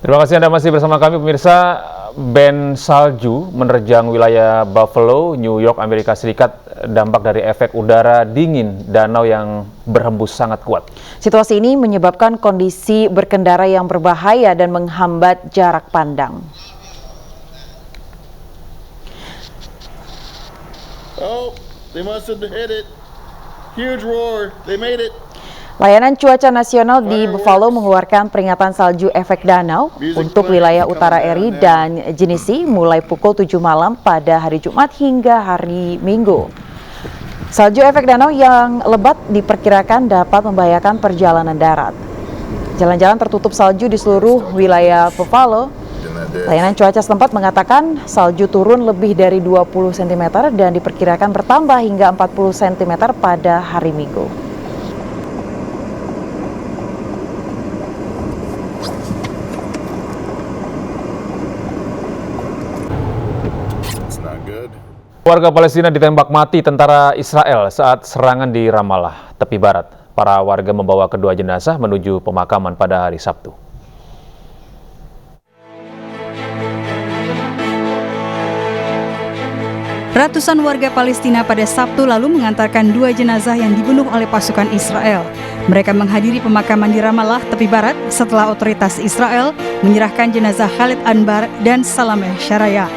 Terima kasih Anda masih bersama kami pemirsa. Band salju menerjang wilayah Buffalo, New York, Amerika Serikat, dampak dari efek udara dingin danau yang berhembus sangat kuat. Situasi ini menyebabkan kondisi berkendara yang berbahaya dan menghambat jarak pandang. Oh, they must have hit it. Huge roar. They made it. Layanan Cuaca Nasional di Buffalo mengeluarkan peringatan salju efek danau untuk wilayah utara Erie dan Genesee mulai pukul 7 malam pada hari Jumat hingga hari Minggu. Salju efek danau yang lebat diperkirakan dapat membahayakan perjalanan darat. Jalan-jalan tertutup salju di seluruh wilayah Buffalo. Layanan cuaca setempat mengatakan salju turun lebih dari 20 cm dan diperkirakan bertambah hingga 40 cm pada hari Minggu. Warga Palestina ditembak mati tentara Israel saat serangan di Ramallah, tepi barat. Para warga membawa kedua jenazah menuju pemakaman pada hari Sabtu. Ratusan warga Palestina pada Sabtu lalu mengantarkan dua jenazah yang dibunuh oleh pasukan Israel. Mereka menghadiri pemakaman di Ramallah, tepi barat, setelah otoritas Israel menyerahkan jenazah Khalid Anbar dan Salameh Sharaya.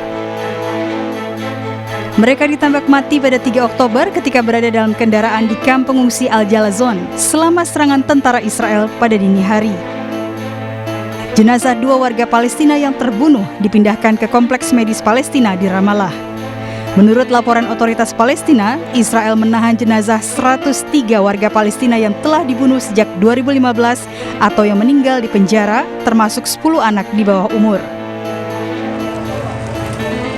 Mereka ditembak mati pada 3 Oktober ketika berada dalam kendaraan di kamp pengungsi Al-Jalazon selama serangan tentara Israel pada dini hari. Jenazah dua warga Palestina yang terbunuh dipindahkan ke kompleks medis Palestina di Ramallah. Menurut laporan otoritas Palestina, Israel menahan jenazah 103 warga Palestina yang telah dibunuh sejak 2015 atau yang meninggal di penjara, termasuk 10 anak di bawah umur.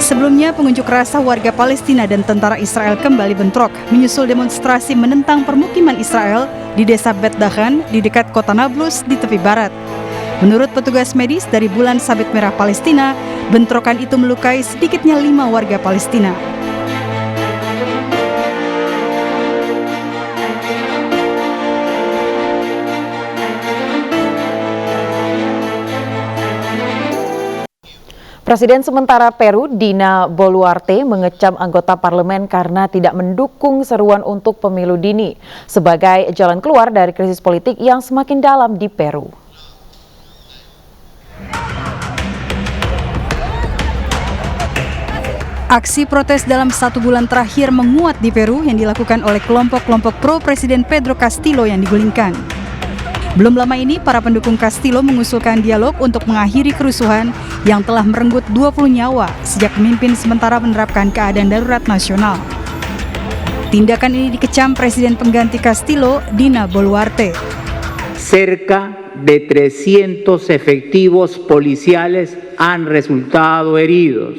Sebelumnya, pengunjuk rasa warga Palestina dan tentara Israel kembali bentrok, menyusul demonstrasi menentang permukiman Israel di desa Bet Dahan di dekat kota Nablus di tepi barat. Menurut petugas medis dari Bulan Sabit Merah Palestina, bentrokan itu melukai sedikitnya 5 warga Palestina. Presiden sementara Peru, Dina Boluarte, mengecam anggota parlemen karena tidak mendukung seruan untuk pemilu dini sebagai jalan keluar dari krisis politik yang semakin dalam di Peru. Aksi protes dalam 1 bulan terakhir menguat di Peru yang dilakukan oleh kelompok-kelompok pro-Presiden Pedro Castillo yang digulingkan. Belum lama ini, para pendukung Castillo mengusulkan dialog untuk mengakhiri kerusuhan yang telah merenggut 20 nyawa sejak pemimpin sementara menerapkan keadaan darurat nasional. Tindakan ini dikecam Presiden pengganti Castillo, Dina Boluarte. Cerca de 300 efectivos policiales han resultado heridos,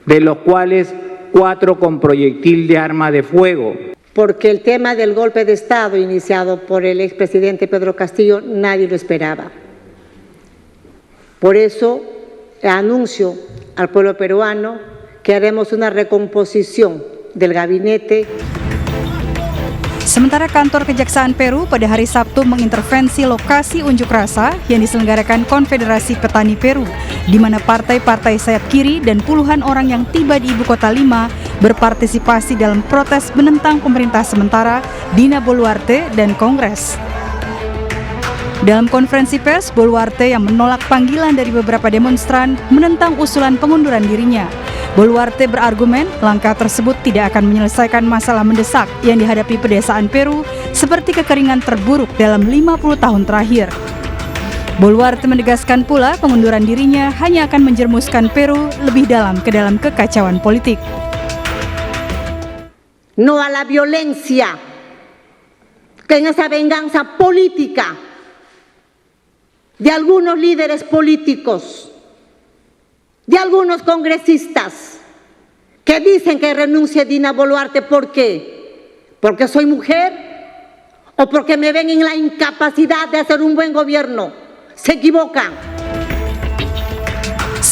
de los cuales 4 con proyectil de arma de fuego. Porque el tema del golpe de Estado iniciado por el expresidente Pedro Castillo nadie lo esperaba. Por eso anuncio al pueblo peruano que haremos una recomposición del gabinete. Sementara kantor Kejaksaan Peru pada hari Sabtu mengintervensi lokasi unjuk rasa yang diselenggarakan Konfederasi Petani Peru, di mana partai-partai sayap kiri dan puluhan orang yang tiba di Ibu Kota Lima berpartisipasi dalam protes menentang pemerintah sementara, Dina Boluarte, dan Kongres. Dalam konferensi pers, Boluarte yang menolak panggilan dari beberapa demonstran menentang usulan pengunduran dirinya. Boluarte berargumen langkah tersebut tidak akan menyelesaikan masalah mendesak yang dihadapi pedesaan Peru seperti kekeringan terburuk dalam 50 tahun terakhir. Boluarte menegaskan pula pengunduran dirinya hanya akan menjermuskan Peru lebih dalam ke dalam kekacauan politik. No a la violencia, que en esa venganza política de algunos líderes políticos, de algunos congresistas que dicen que renuncie Dina Boluarte. ¿Por qué? ¿Porque soy mujer? ¿O porque me ven en la incapacidad de hacer un buen gobierno? Se equivocan.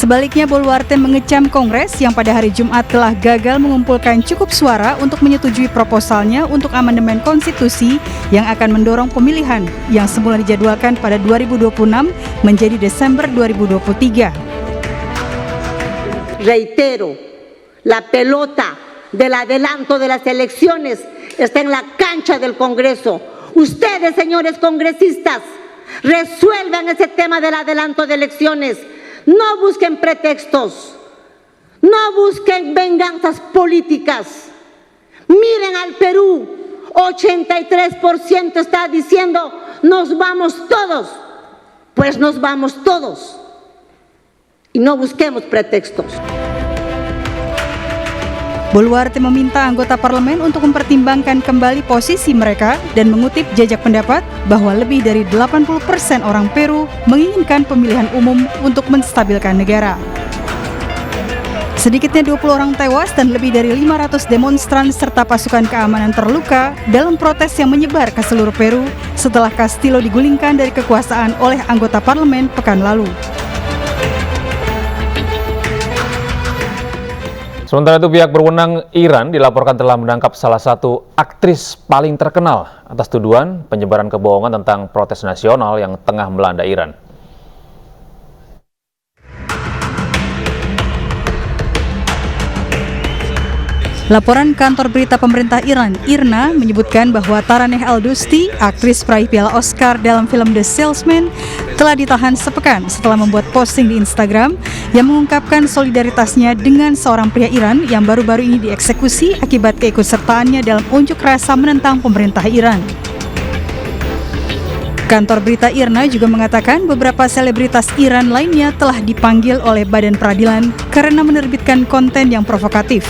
Sebaliknya, Boluarte mengecam Kongres yang pada hari Jumat telah gagal mengumpulkan cukup suara untuk menyetujui proposalnya untuk amandemen konstitusi yang akan mendorong pemilihan yang semula dijadwalkan pada 2026 menjadi Desember 2023. Reitero, la pelota del adelanto de las elecciones está en la cancha del Congreso. Ustedes, señores congresistas, resuelvan ese tema del adelanto de elecciones. No busquen pretextos, no busquen venganzas políticas. Miren al Perú, 83% está diciendo nos vamos todos. Pues nos vamos todos. Y no busquemos pretextos. Boluarte meminta anggota parlemen untuk mempertimbangkan kembali posisi mereka dan mengutip jajak pendapat bahwa lebih dari 80% orang Peru menginginkan pemilihan umum untuk menstabilkan negara. Sedikitnya 20 orang tewas dan lebih dari 500 demonstran serta pasukan keamanan terluka dalam protes yang menyebar ke seluruh Peru setelah Castillo digulingkan dari kekuasaan oleh anggota parlemen pekan lalu. Sementara itu pihak berwenang Iran dilaporkan telah menangkap salah satu aktris paling terkenal atas tuduhan penyebaran kebohongan tentang protes nasional yang tengah melanda Iran. Laporan kantor berita pemerintah Iran, IRNA, menyebutkan bahwa Taraneh Al-Dusti, aktris peraih piala Oscar dalam film The Salesman, telah ditahan sepekan setelah membuat posting di Instagram yang mengungkapkan solidaritasnya dengan seorang pria Iran yang baru-baru ini dieksekusi akibat keikutsertaannya dalam unjuk rasa menentang pemerintah Iran. Kantor berita IRNA juga mengatakan beberapa selebritas Iran lainnya telah dipanggil oleh Badan Peradilan karena menerbitkan konten yang provokatif.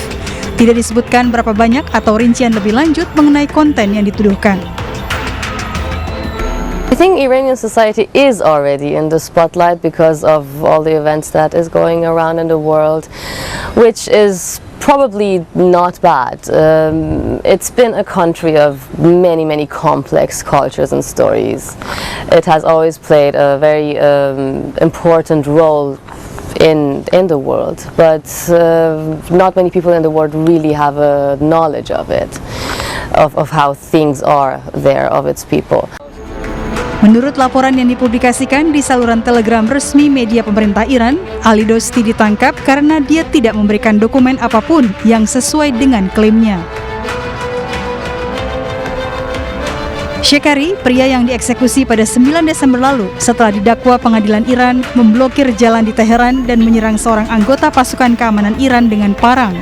Tidak disebutkan berapa banyak atau rincian lebih lanjut mengenai konten yang dituduhkan. I think Iranian society is already in the spotlight because of all the events that is going around in the world, which is probably not bad. It's been a country of many complex cultures and stories. It has always played a very important role in the world, but not many people in the world really have a knowledge of it, of how things are there, of its people. Menurut laporan yang dipublikasikan di saluran Telegram resmi media pemerintah Iran, Ali Dosti ditangkap karena dia tidak memberikan dokumen apapun yang sesuai dengan klaimnya. Shekari, pria yang dieksekusi pada 9 Desember lalu setelah didakwa pengadilan Iran memblokir jalan di Teheran dan menyerang seorang anggota pasukan keamanan Iran dengan parang.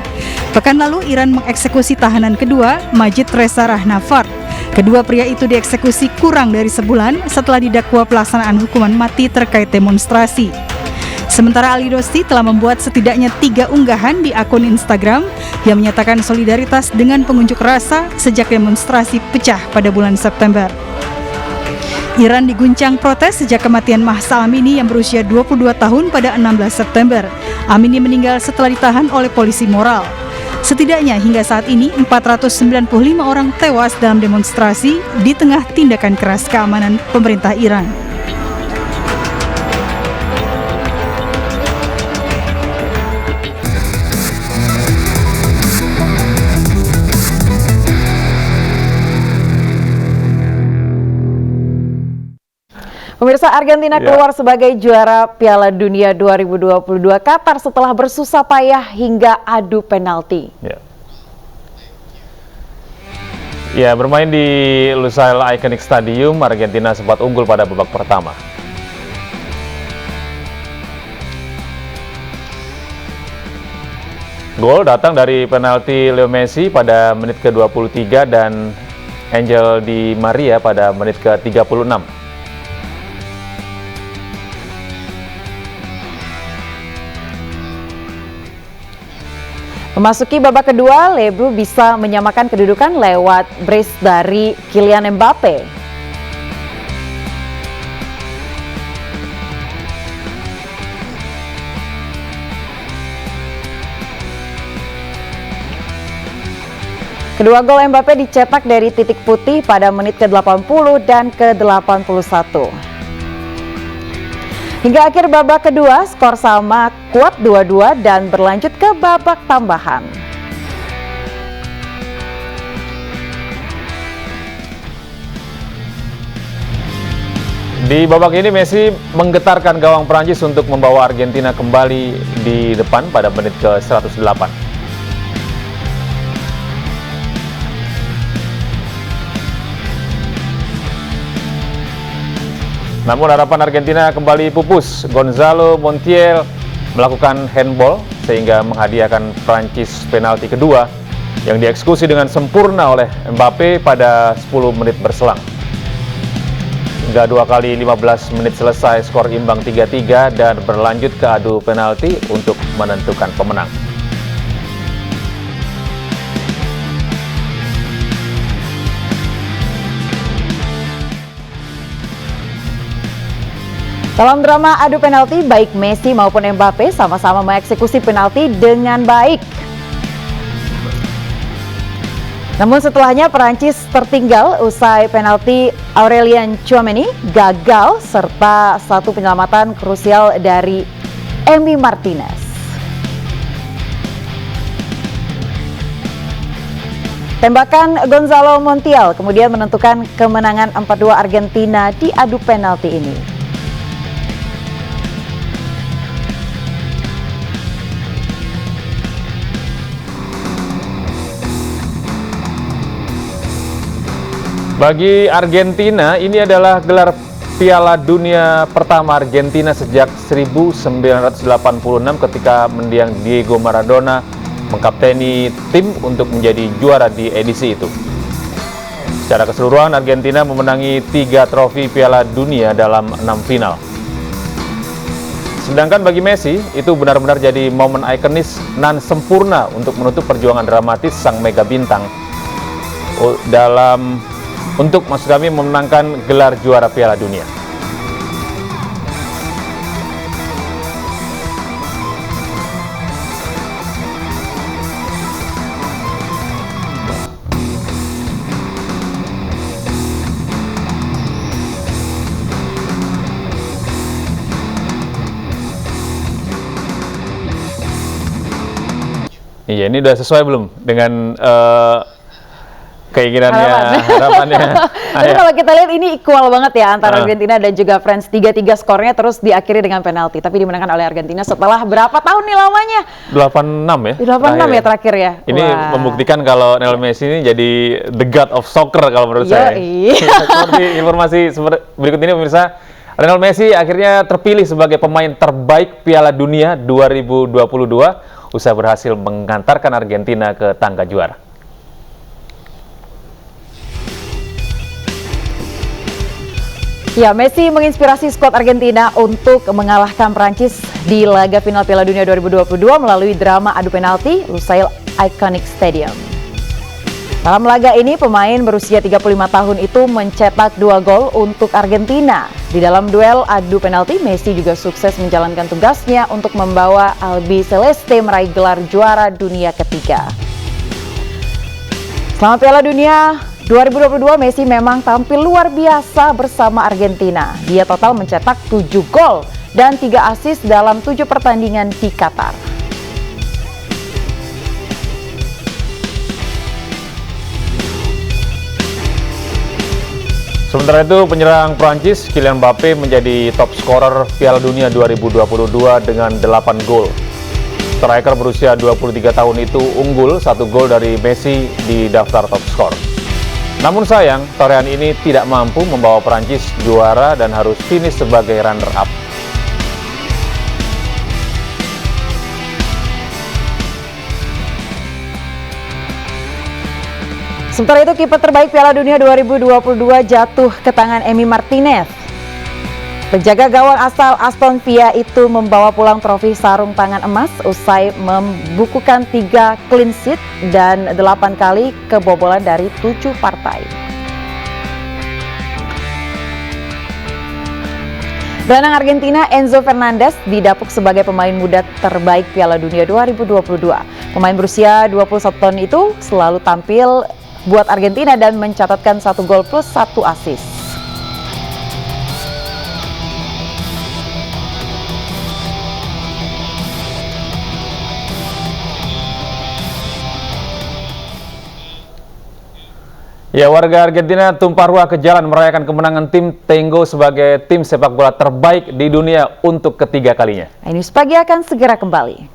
Pekan lalu Iran mengeksekusi tahanan kedua, Majid Reza Rahnavard. Kedua pria itu dieksekusi kurang dari sebulan setelah didakwa pelaksanaan hukuman mati terkait demonstrasi. Sementara Ali Dosti telah membuat setidaknya 3 unggahan di akun Instagram yang menyatakan solidaritas dengan pengunjuk rasa sejak demonstrasi pecah pada bulan September. Iran diguncang protes sejak kematian Mahsa Amini yang berusia 22 tahun pada 16 September. Amini meninggal setelah ditahan oleh polisi moral. Setidaknya hingga saat ini 495 orang tewas dalam demonstrasi di tengah tindakan keras keamanan pemerintah Iran. Pemirsa, Argentina keluar sebagai juara Piala Dunia 2022 Qatar setelah bersusah payah hingga adu penalti. Ya, bermain di Lusail Iconic Stadium, Argentina sempat unggul pada babak pertama. Gol datang dari penalti Leo Messi pada menit ke-23 dan Angel Di Maria pada menit ke-36. Memasuki babak kedua, Lebru bisa menyamakan kedudukan lewat brace dari Kylian Mbappe. Kedua gol Mbappe dicetak dari titik putih pada menit ke-80 dan ke-81. Hingga akhir babak kedua, skor sama kuat 2-2 dan berlanjut ke babak tambahan. Di babak ini Messi menggetarkan gawang Prancis untuk membawa Argentina kembali di depan pada menit ke-108. Namun harapan Argentina kembali pupus. Gonzalo Montiel melakukan handball sehingga menghadiahkan Prancis penalti kedua yang dieksekusi dengan sempurna oleh Mbappe pada 10 menit berselang. Hingga 2 kali 15 menit selesai, skor imbang 3-3 dan berlanjut ke adu penalti untuk menentukan pemenang. Dalam drama adu penalti, baik Messi maupun Mbappe sama-sama mengeksekusi penalti dengan baik. Namun setelahnya Perancis tertinggal usai penalti Aurelien Tchouameni gagal serta satu penyelamatan krusial dari Emi Martinez. Tembakan Gonzalo Montiel kemudian menentukan kemenangan 4-2 Argentina di adu penalti ini. Bagi Argentina, ini adalah gelar Piala Dunia pertama Argentina sejak 1986 ketika mendiang Diego Maradona mengkapteni tim untuk menjadi juara di edisi itu. Secara keseluruhan, Argentina memenangi 3 trofi Piala Dunia dalam 6 final. Sedangkan bagi Messi, itu benar-benar jadi momen ikonis nan sempurna untuk menutup perjuangan dramatis sang mega bintang untuk maksud kami memenangkan gelar juara Piala Dunia. Iya, ini udah sesuai belum dengan keinginannya, harapannya? Tapi kalau kita lihat ini equal banget ya antara Ah. Argentina dan juga France. 3-3 skornya terus diakhiri dengan penalti. Tapi dimenangkan oleh Argentina setelah berapa tahun nih lamanya? 86 ya? 86 ya terakhir ya? Ini Wah. membuktikan kalau Lionel Messi ini jadi the god of soccer kalau menurut saya. Yoi. Seperti informasi berikut ini pemirsa, Lionel Messi akhirnya terpilih sebagai pemain terbaik Piala Dunia 2022 usai berhasil mengantarkan Argentina ke tangga juara. Ya, Messi menginspirasi skuad Argentina untuk mengalahkan Prancis di laga final Piala Dunia 2022 melalui drama adu penalti Lusail Iconic Stadium. Dalam laga ini, pemain berusia 35 tahun itu mencetak 2 gol untuk Argentina. Di dalam duel adu penalti, Messi juga sukses menjalankan tugasnya untuk membawa Albi Celeste meraih gelar juara dunia ketiga. Selama Piala Dunia 2022, Messi memang tampil luar biasa bersama Argentina. Dia total mencetak 7 gol dan 3 assist dalam 7 pertandingan di Qatar. Sementara itu, penyerang Prancis Kylian Mbappe menjadi top scorer Piala Dunia 2022 dengan 8 gol. Striker berusia 23 tahun itu unggul 1 gol dari Messi di daftar top skor. Namun sayang, torehan ini tidak mampu membawa Prancis juara dan harus finish sebagai runner-up. Sementara itu, kiper terbaik Piala Dunia 2022 jatuh ke tangan Emi Martinez. Penjaga gawang asal Aston Villa itu membawa pulang trofi sarung tangan emas usai membukukan 3 clean sheet dan 8 kali kebobolan dari 7 partai. Gelandang Argentina Enzo Fernandez didapuk sebagai pemain muda terbaik Piala Dunia 2022. Pemain berusia 21 tahun itu selalu tampil buat Argentina dan mencatatkan 1 gol plus 1 assist. Ya, warga Argentina tumpah ruah ke jalan merayakan kemenangan tim Tengo sebagai tim sepak bola terbaik di dunia untuk ketiga kalinya. News Pagi akan segera kembali.